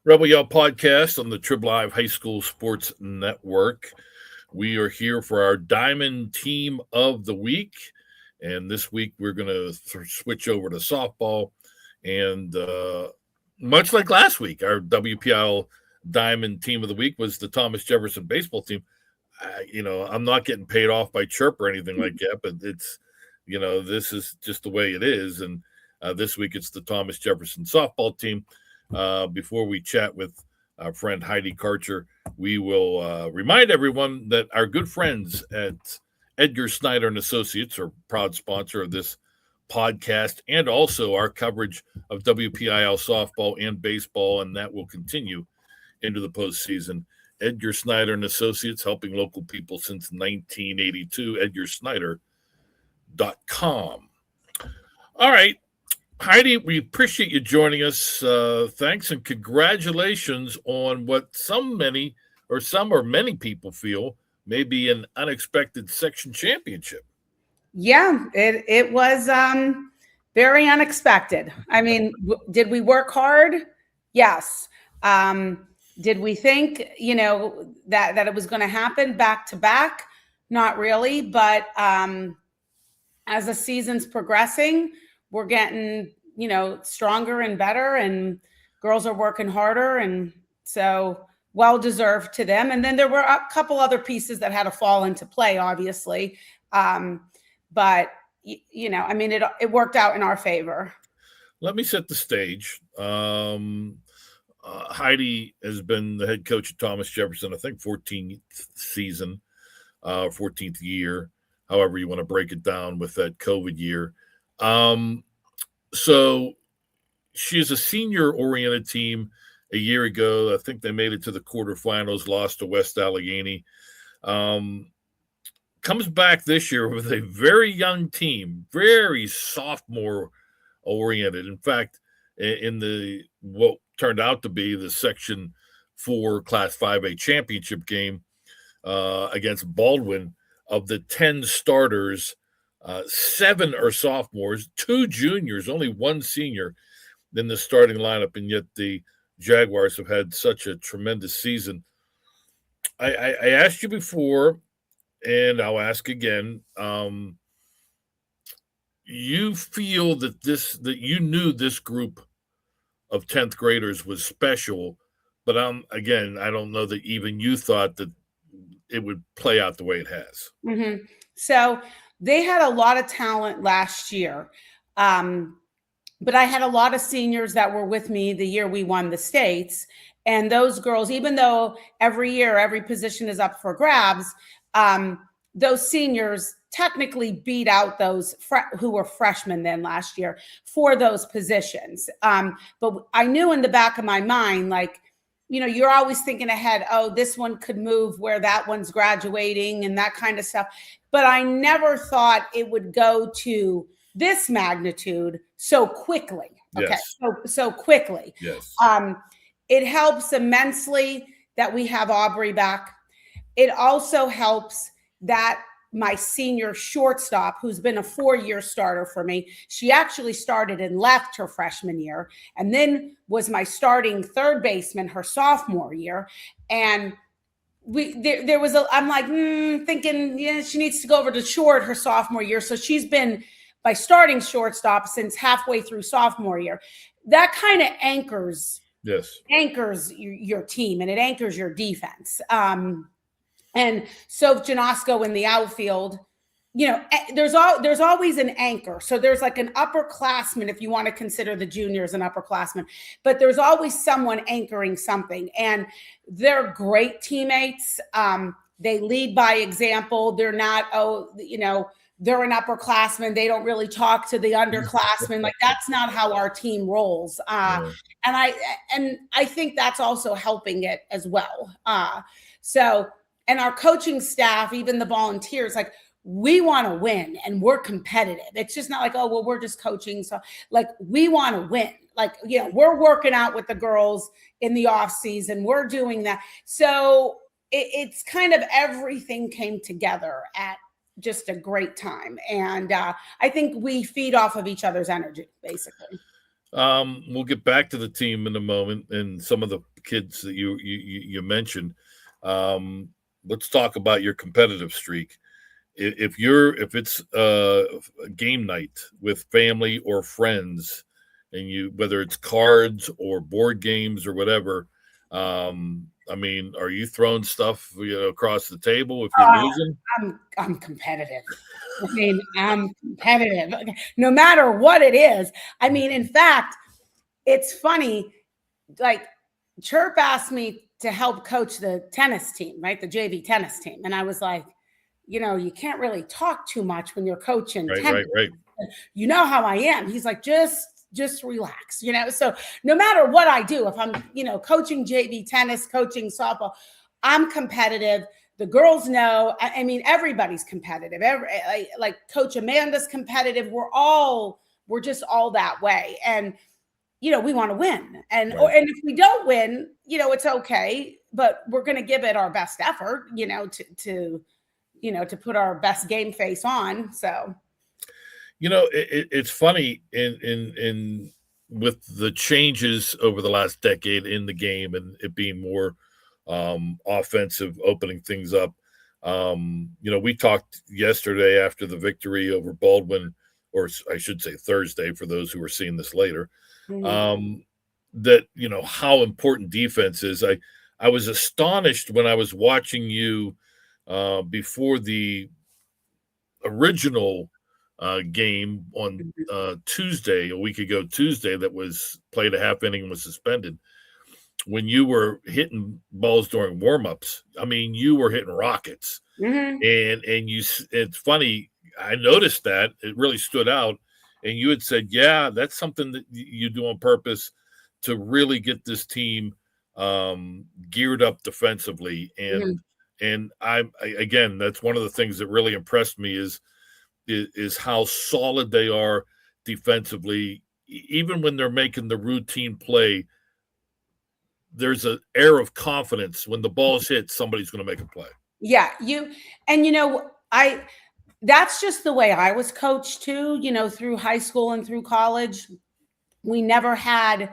Rebel Yell podcast on the Trib Live High School Sports Network. We are here for our Diamond Team of the Week. And this week we're going to switch over to softball. And much like last week, our WPIAL Diamond Team of the Week was the Thomas Jefferson baseball team. I'm not getting paid off by Chirp or anything like that, but it's, this is just the way it is. And this week it's the Thomas Jefferson softball team. Before we chat with our friend Heidi Karcher, we will remind everyone that our good friends at Edgar Snyder and Associates are proud sponsor of this podcast and also our coverage of WPIAL softball and baseball, and that will continue into the postseason. Edgar Snyder and Associates, helping local people since 1982, edgarsnyder.com. All right. Heidi, we appreciate you joining us. Thanks and congratulations on what some or many people feel may be an unexpected section championship. Yeah, it was very unexpected. I mean, did we work hard? Yes. Did we think, that it was going to happen back to back? Not really. But as the season's progressing, we're getting, stronger and better, and girls are working harder. And so well-deserved to them. And then there were a couple other pieces that had to fall into play, obviously. But, it worked out in our favor. Let me set the stage. Heidi has been the head coach of Thomas Jefferson, I think 14th season, 14th year, however you want to break it down with that COVID year. So she's a senior-oriented team. A year ago, I think they made it to the quarterfinals, lost to West Allegheny. Comes back this year with a very young team, very sophomore-oriented. In fact, in what turned out to be the Section 4 Class 5A championship game against Baldwin, of the 10 starters, 7 are sophomores, 2 juniors, only 1 senior in the starting lineup, and yet the Jaguars have had such a tremendous season. I asked you before, and I'll ask again. You feel that you knew this group of 10th graders was special, but again, I don't know that even you thought that it would play out the way it has. Mm-hmm. So they had a lot of talent last year. But I had a lot of seniors that were with me the year we won the states. And those girls, even though every year, every position is up for grabs, those seniors technically beat out those who were freshmen then last year for those positions. But I knew in the back of my mind, you're always thinking ahead, oh, this one could move where that one's graduating and that kind of stuff. But I never thought it would go to this magnitude so quickly. Okay. Yes. So quickly. Yes. It helps immensely that we have Aubrey back. It also helps that my senior shortstop, who's been a 4-year starter for me, she actually started and left her freshman year, and then was my starting third baseman her sophomore year. And I'm thinking, she needs to go over to short her sophomore year. So she's been by starting shortstop since halfway through sophomore year. That kind of anchors your team, and it anchors your defense. And so Janosko in the outfield, there's always an anchor. So there's like an upperclassman, if you want to consider the juniors an upperclassman, but there's always someone anchoring something, and they're great teammates. They lead by example. They're not, they're an upperclassman. They don't really talk to the underclassmen. Like, that's not how our team rolls. And I think that's also helping it as well. And our coaching staff, even the volunteers, we want to win and we're competitive. It's just not like, oh, well, we're just coaching. So we want to win. We're working out with the girls in the off season. We're doing that. So it's kind of everything came together at just a great time. And I think we feed off of each other's energy, basically. We'll get back to the team in a moment and some of the kids that you mentioned. Let's talk about your competitive streak. If it's a game night with family or friends, and whether it's cards or board games or whatever, I mean, are you throwing stuff across the table if you're losing? I'm competitive. I mean, I'm competitive no matter what it is. I mean, in fact, it's funny. Like, Chirp asked me to help coach the tennis team, right? The JV tennis team. And I was like, you can't really talk too much when you're coaching tennis. Right. You know how I am. He's like, just relax, So no matter what I do, if I'm, coaching JV tennis, coaching softball, I'm competitive. The girls know. I mean, everybody's competitive. Like Coach Amanda's competitive. We're just all that way. And, we want to win. And if we don't win, it's okay, but we're going to give it our best effort, to put our best game face on. So, it's funny in with the changes over the last decade in the game and it being more offensive, opening things up. We talked yesterday after the victory over Baldwin, or I should say Thursday for those who are seeing this later, that, how important defense is. I was astonished when I was watching you before the original game on Tuesday, a week ago Tuesday, that was played a half inning and was suspended. When you were hitting balls during warmups, I mean, you were hitting rockets, and it's funny. I noticed that it really stood out, and you had said, "Yeah, that's something that you do on purpose to really get this team geared up defensively." And I again, that's one of the things that really impressed me is how solid they are defensively. Even when they're making the routine play, there's an air of confidence. When the ball's hit, somebody's going to make a play. Yeah, that's just the way I was coached too, through high school and through college. We never had,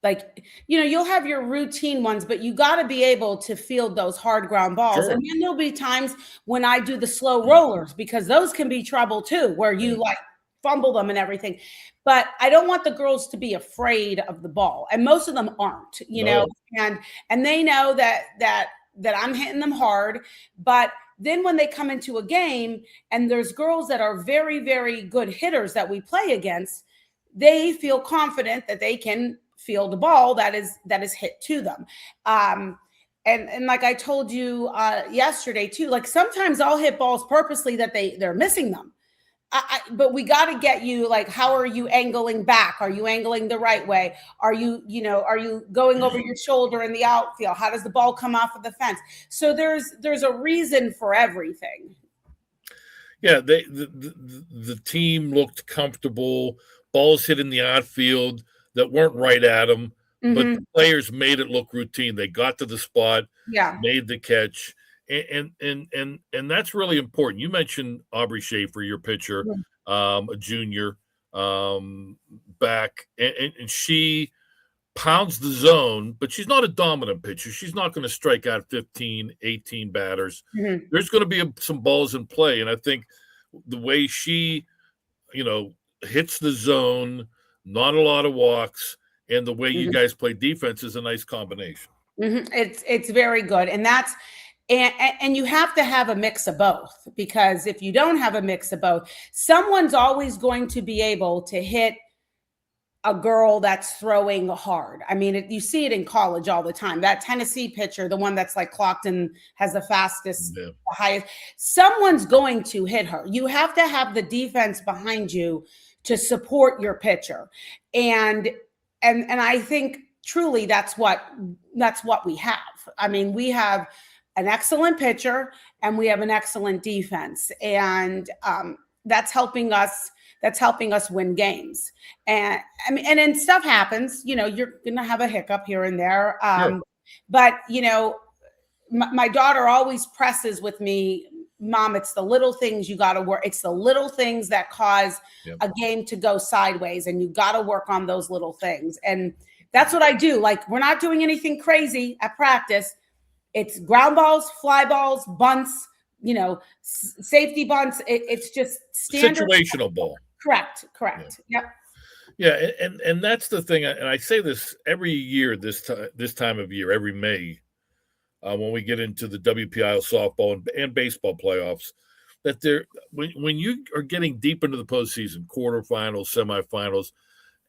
like, you'll have your routine ones, but you got to be able to field those hard ground balls. Sure. And then there'll be times when I do the slow rollers, because those can be trouble too, where you like fumble them and everything. But I don't want the girls to be afraid of the ball. And most of them aren't, and they know that I'm hitting them hard. But then when they come into a game and there's girls that are very, very good hitters that we play against, they feel confident that they can field the ball that is hit to them. And like I told you yesterday too, like sometimes I'll hit balls purposely that they're missing them. But we got to get you, like, how are you angling back? Are you angling the right way? Are you going over your shoulder in the outfield? How does the ball come off of the fence? So there's a reason for everything. Yeah, the team looked comfortable. Balls hit in the outfield that weren't right at them, but the players made it look routine. They got to the spot, made the catch. And that's really important. You mentioned Aubrey Schaefer, your pitcher, a junior, back, and she pounds the zone, but she's not a dominant pitcher. She's not going to strike out 15, 18 batters. There's going to be some balls in play, and I think the way she, hits the zone, not a lot of walks, and the way you guys play defense is a nice combination. It's very good, and that's. And you have to have a mix of both, because if you don't have a mix of both, someone's always going to be able to hit a girl that's throwing hard. I mean, you see it in college all the time. That Tennessee pitcher, the one that's like clocked and has the fastest, the highest, someone's going to hit her. You have to have the defense behind you to support your pitcher. And I think truly that's what we have. I mean, we have an excellent pitcher and we have an excellent defense, and that's helping us win games. And I mean, and then stuff happens, you're going to have a hiccup here and there. But my daughter always presses with me, Mom, it's the little things you got to work. It's the little things that cause a game to go sideways, and you got to work on those little things. And That's what I do. Like, we're not doing anything crazy at practice. It's ground balls, fly balls, bunts, safety bunts. It's just standard situational ball. Correct. Yep. Yeah, and that's the thing. And I say this every year, this time of year, every May, when we get into the WPIAL softball and baseball playoffs, that when you are getting deep into the postseason, quarterfinals, semifinals,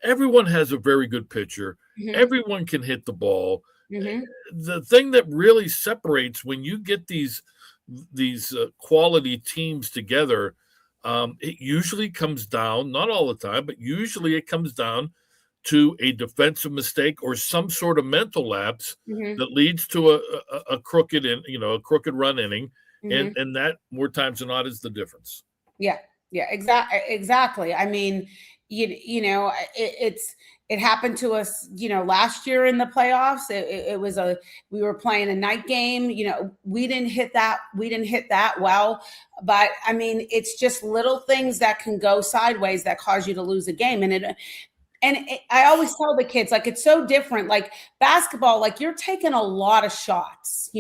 everyone has a very good pitcher. Mm-hmm. Everyone can hit the ball. Mm-hmm. The thing that really separates when you get these quality teams together, it usually comes down, not all the time, but usually it comes down to a defensive mistake or some sort of mental lapse mm-hmm. that leads to a crooked run inning, mm-hmm. and that more times than not is the difference. Yeah, exactly. I mean, it happened to us, last year in the playoffs. We were playing a night game. We didn't hit that well, but I mean, it's just little things that can go sideways that cause you to lose a game. And I always tell the kids, like, it's so different. Like basketball, like you're taking a lot of shots,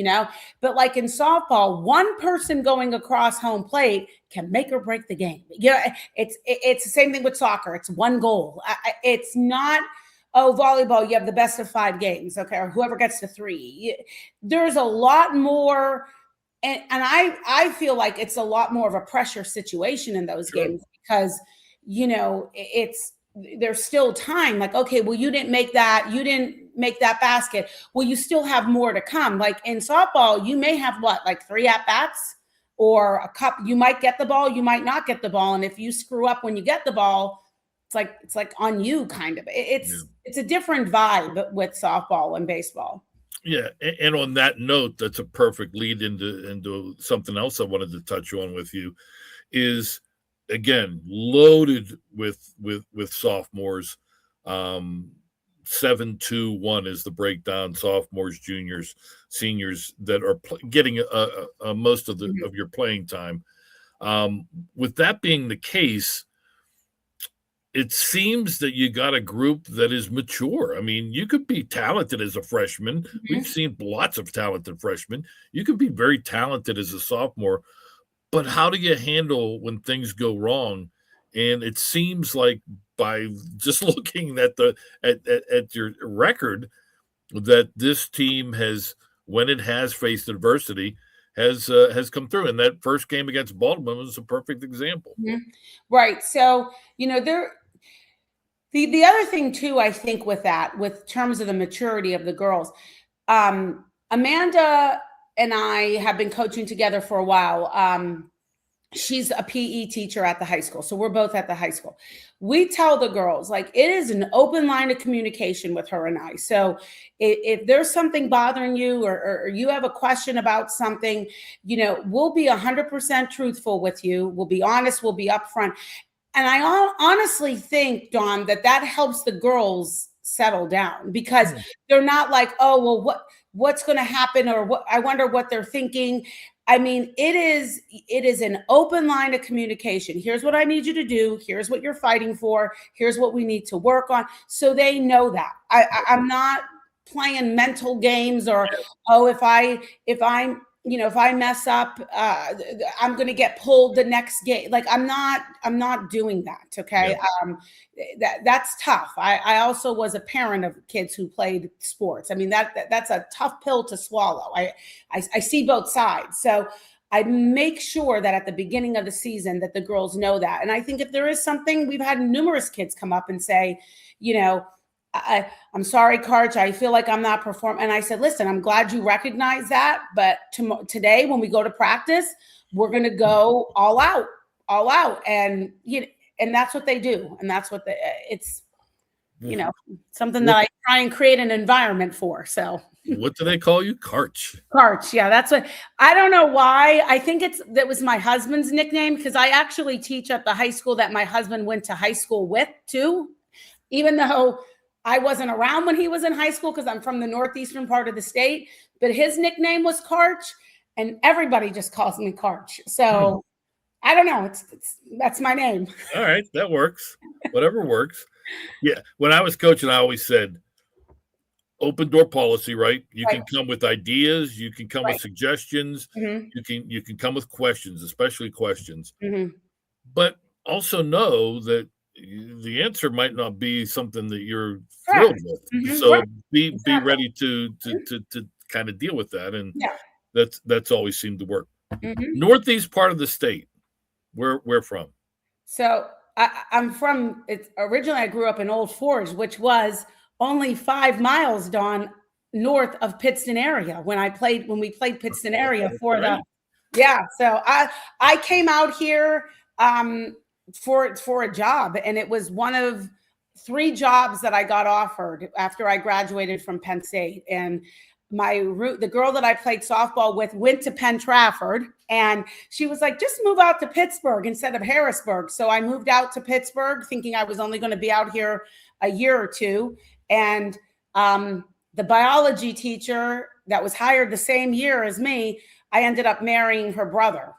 but like in softball, one person going across home plate can make or break the game. It's the same thing with soccer. It's one goal. It's not, volleyball, you have the best of 5 games. Okay. Or whoever gets to 3. There's a lot more. And I feel like it's a lot more of a pressure situation in those games because, there's still time. Like, okay, well, you didn't make that basket. Well, you still have more to come. Like in softball, you may have like 3 at-bats or a cup. You might get the ball, you might not get the ball. And if you screw up when you get the ball, it's like on you kind of. It's a different vibe with softball and baseball. Yeah. And on that note, that's a perfect lead into something else I wanted to touch on with you is, again, loaded with sophomores. 7-2-1 is the breakdown. Sophomores, juniors, seniors that are getting most of of your playing time. With that being the case, it seems that you got a group that is mature. I mean, you could be talented as a freshman. Mm-hmm. We've seen lots of talented freshmen. You could be very talented as a sophomore. But how do you handle when things go wrong? And it seems like by just looking at your record that this team has, when it has faced adversity, has come through. And that first game against Baltimore was a perfect example. Mm-hmm. Right. So, the other thing too, I think with terms of the maturity of the girls, Amanda and I have been coaching together for a while. She's a PE teacher at the high school. So we're both at the high school. We tell the girls, like, it is an open line of communication with her and I. So if there's something bothering you or you have a question about something, we'll be 100% truthful with you. We'll be honest. We'll be upfront. And I honestly think, Dawn, that helps the girls settle down because they're not like, oh, well, what's going to happen? Or what? I wonder what they're thinking. I mean, it is an open line of communication. Here's what I need you to do. Here's what you're fighting for. Here's what we need to work on. So they know that. I'm not playing mental games or, if I mess up, I'm going to get pulled the next game. Like I'm not doing that. Okay. Yeah. That's tough. I also was a parent of kids who played sports. I mean, that's a tough pill to swallow. I see both sides. So I make sure that at the beginning of the season that the girls know that. And I think if there is something, we've had numerous kids come up and say, I'm sorry, Karcher, I feel like I'm not performing. And I said, listen, I'm glad you recognize that. But today, when we go to practice, we're going to go all out. And, and that's what they do. And that's what it's, something that I try and create an environment for. So what do they call you? Karcher. Karcher. Yeah, that's what, I don't know why. I think that was my husband's nickname because I actually teach at the high school that my husband went to high school with too, even though I wasn't around when he was in high school because I'm from the northeastern part of the state, but his nickname was Karcher and everybody just calls me Karcher. So I don't know. That's my name. All right. That works. Whatever works. Yeah. When I was coaching, I always said, open door policy, right? You can come with ideas, you can come with suggestions, you can come with questions, especially questions. But also know that the answer might not be something that you're thrilled with. So be ready to kind of deal with that. And that's always seemed to work. Northeast part of the state. Where from? So I'm from. Originally, I grew up in Old Forge, which was only 5 miles, Dawn, north of Pittston area. When we played Pittston area for So I came out here for a job, and it was one of 3 jobs that I got offered after I graduated from Penn State. And the girl that I played softball with went to Penn Trafford, and she was like, just move out to Pittsburgh instead of Harrisburg. So I moved out to Pittsburgh thinking I was only going to be out here a year or two. And the biology teacher that was hired the same year as me, I ended up marrying her brother.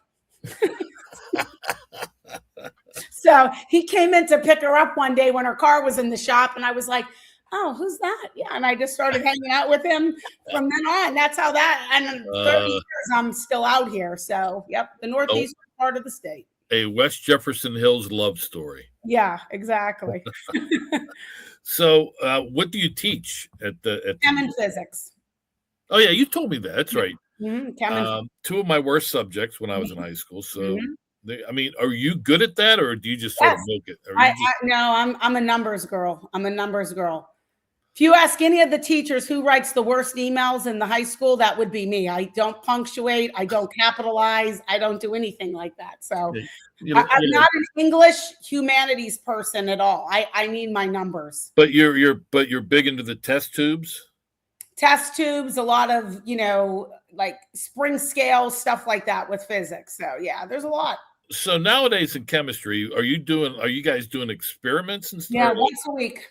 So he came in to pick her up one day when her car was in the shop, and I was like, oh, who's that? Yeah. And I just started hanging out with him from then on. That's how and 30 years I'm still out here. So, the northeast part of the state. A West Jefferson Hills love story. Yeah, exactly. So, what do you teach at Chem and physics. Oh, yeah, you told me that. That's right. Mm-hmm. 2 of my worst subjects when I was in high school. So, are you good at that, or do you just sort of milk it? No, I'm a numbers girl. If you ask any of the teachers who writes the worst emails in the high school, that would be me. I don't punctuate. I don't capitalize. I don't do anything like that. So I'm not an English humanities person at all. I need my numbers. But you're big into the test tubes? Test tubes, a lot of, like spring scale, stuff like that with physics. So there's a lot. So nowadays in chemistry, are you guys doing experiments and stuff? Yeah, once a week.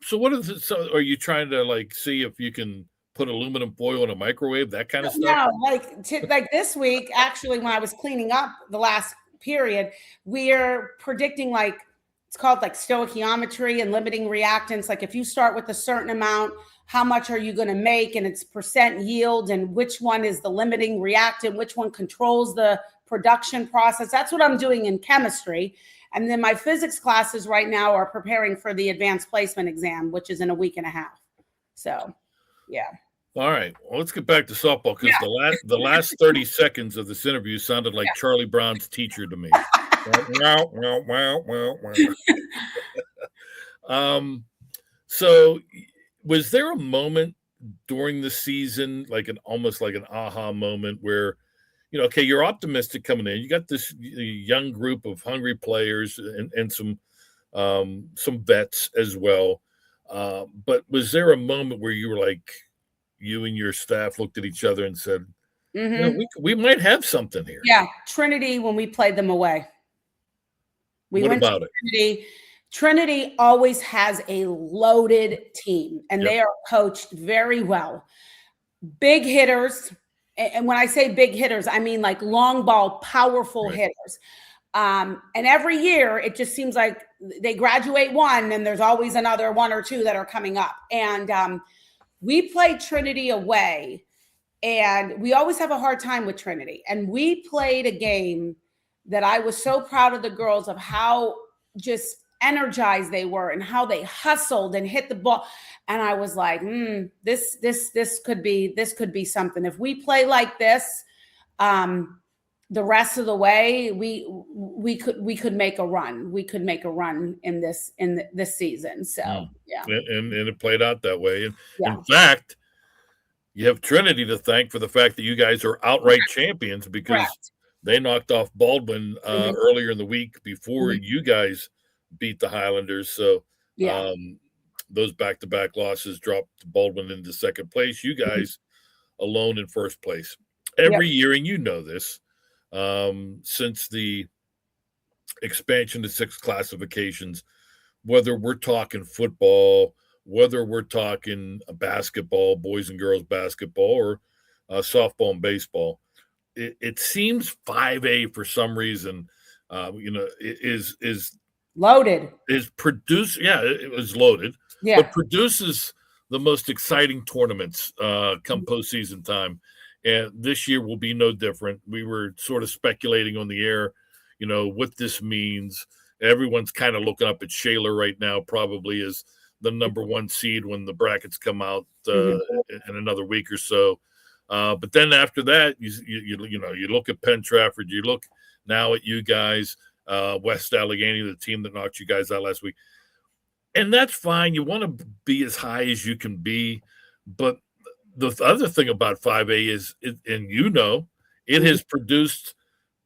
So what is it? So are you trying to see if you can put aluminum foil in a microwave, that kind of stuff? No, like this week, actually, when I was cleaning up the last period, we're predicting it's called stoichiometry and limiting reactants. Like if you start with a certain amount, how much are you going to make? And it's percent yield, and which one is the limiting reactant, which one controls the production process. That's what I'm doing in chemistry. And then my physics classes right now are preparing for the advanced placement exam, which is in a week and a half. So, All right. Well, let's get back to softball, because the last 30 seconds of this interview sounded like Charlie Brown's teacher to me. So was there a moment during the season, almost like an aha moment where, okay, you're optimistic coming in. You got this young group of hungry players and some vets as well. But was there a moment where you were you and your staff looked at each other and said, we might have something here? Yeah, Trinity, when we played them away. What about it? Trinity always has a loaded team, and they are coached very well. Big hitters. And when I say big hitters, I mean long ball, powerful hitters. And every year, it just seems like they graduate one, and there's always another 1 or 2 that are coming up. And we played Trinity away, and we always have a hard time with Trinity. And we played a game that I was so proud of the girls of how just energized they were and how they hustled and hit the ball. And I was like, this could be something. If we play like this, the rest of the way, we could make a run. We could make a run in this season. So and it played out that way. And in fact, you have Trinity to thank for the fact that you guys are outright champions, because they knocked off Baldwin earlier in the week before you guys beat the Highlanders. So those back-to-back losses dropped Baldwin into second place. You guys alone in first place every year, and you know this. Since the expansion to 6 classifications, whether we're talking football, whether we're talking basketball, boys and girls basketball, or softball and baseball, it seems 5A for some reason, is loaded. It was loaded, but produces the most exciting tournaments come postseason time. And this year will be no different. We were sort of speculating on the air, what this means. Everyone's kind of looking up at Shaler right now, probably as the number one seed when the brackets come out in another week or so. But then after that, you look at Penn Trafford, you look now at you guys, West Allegheny, the team that knocked you guys out last week. And that's fine. You want to be as high as you can be. But the other thing about 5A is, it has produced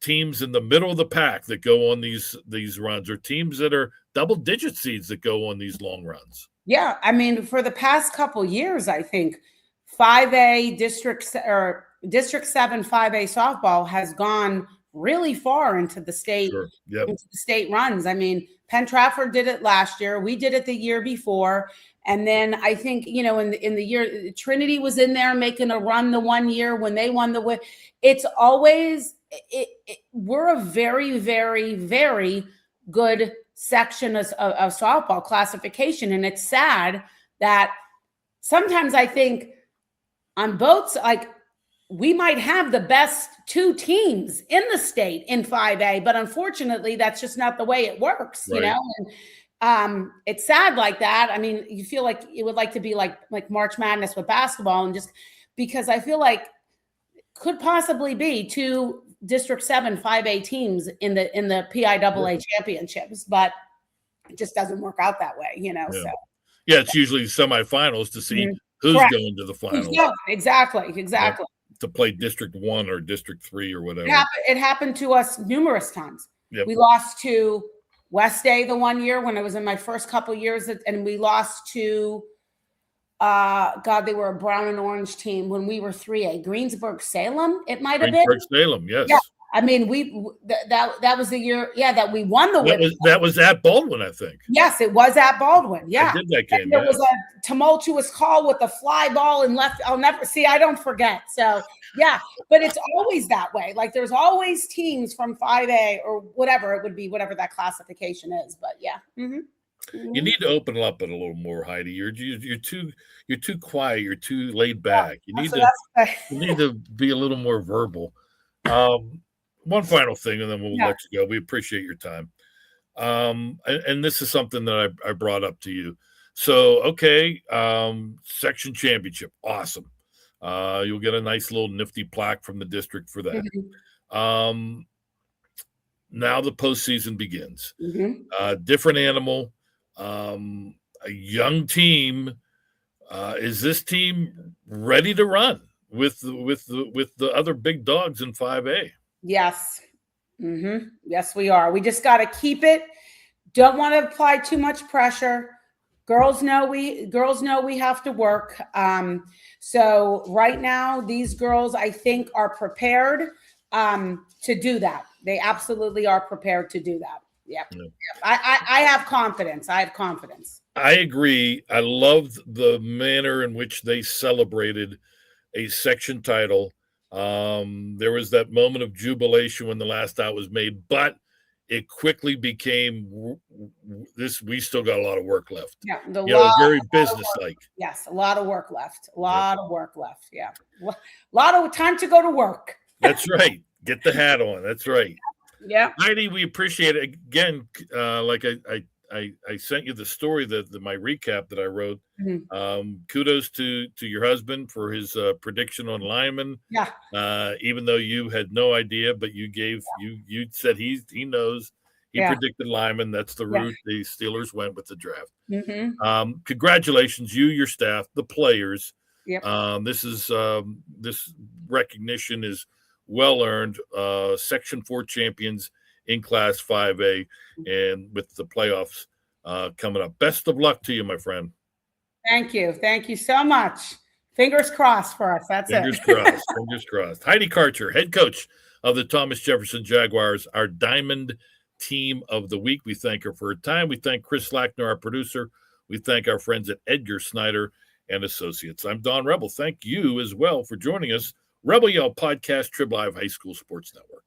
teams in the middle of the pack that go on these runs, or teams that are double-digit seeds that go on these long runs. Yeah, I mean, for the past couple years, I think 5A District 7 5A softball has gone really far into the state, into the state runs. I mean, Penn Trafford did it last year. We did it the year before. And then I think, in the year, Trinity was in there making a run the one year when they won the. It's always, we're a very, very, very good section of softball classification. And it's sad that sometimes I think on both, we might have the best two teams in the state in 5A, but unfortunately, that's just not the way it works, And it's sad like that. I mean, you feel like it would like to be like March Madness with basketball, and just because I feel like could possibly be two District 7 5A teams in the PIAA championships, but it just doesn't work out that way, So it's usually semifinals to see who's going to the finals. Exactly. To play District 1 or District 3 or whatever. It happened to us numerous times. We lost to West A the one year when I was in my first couple years, and we lost to they were a brown and orange team when we were 3A. Greensburg-Salem, it might have been. Greensburg-Salem, yes. Yeah. I mean, that was the year, that we won the that was at Baldwin, I think. Yes, it was at Baldwin. Yeah. I did that game. There was a tumultuous call with a fly ball and left. I don't forget. So, yeah, but it's always that way. Like, there's always teams from 5A or whatever it would be, whatever that classification is. But yeah. You need to open up it a little more, Heidi. You're too quiet. You're too laid back. You need to be a little more verbal. One final thing, and then we'll let you go. We appreciate your time. And this is something that I brought up to you. So, section championship. Awesome. You'll get a nice little nifty plaque from the district for that. Now the postseason begins. Different animal, a young team. Is this team ready to run with the other big dogs in 5A? Yes. Yes, we are. We just got to keep it. Don't want to apply too much pressure. Girls know we have to work. So right now, these girls, I think, are prepared to do that. They absolutely are prepared to do that. Yep. I have confidence. I agree. I loved the manner in which they celebrated a section title. There was that moment of jubilation when the last out was made, but it quickly became this. We still got a lot of work left. Yeah, very businesslike. Yes, a lot of work left. A lot of work left. Yeah, a lot of time to go to work. That's right. Get the hat on. That's right. Yeah, Heidi, we appreciate it again. Like I sent you the story my recap that I wrote. Kudos to your husband for his prediction on Lyman. Yeah. Even though you had no idea, but you said he knows. He predicted Lyman. That's the route the Steelers went with the draft. Congratulations, you, your staff, the players. Yep. This recognition is well earned. Section 4 champions in Class 5A, and with the playoffs coming up. Best of luck to you, my friend. Thank you so much. Fingers crossed for us. Fingers crossed. Heidi Karcher, head coach of the Thomas Jefferson Jaguars, our Diamond Team of the Week. We thank her for her time. We thank Chris Lackner, our producer. We thank our friends at Edgar Snyder and Associates. I'm Don Rebel. Thank you as well for joining us. Rebel Yell Podcast, Trib Live High School Sports Network.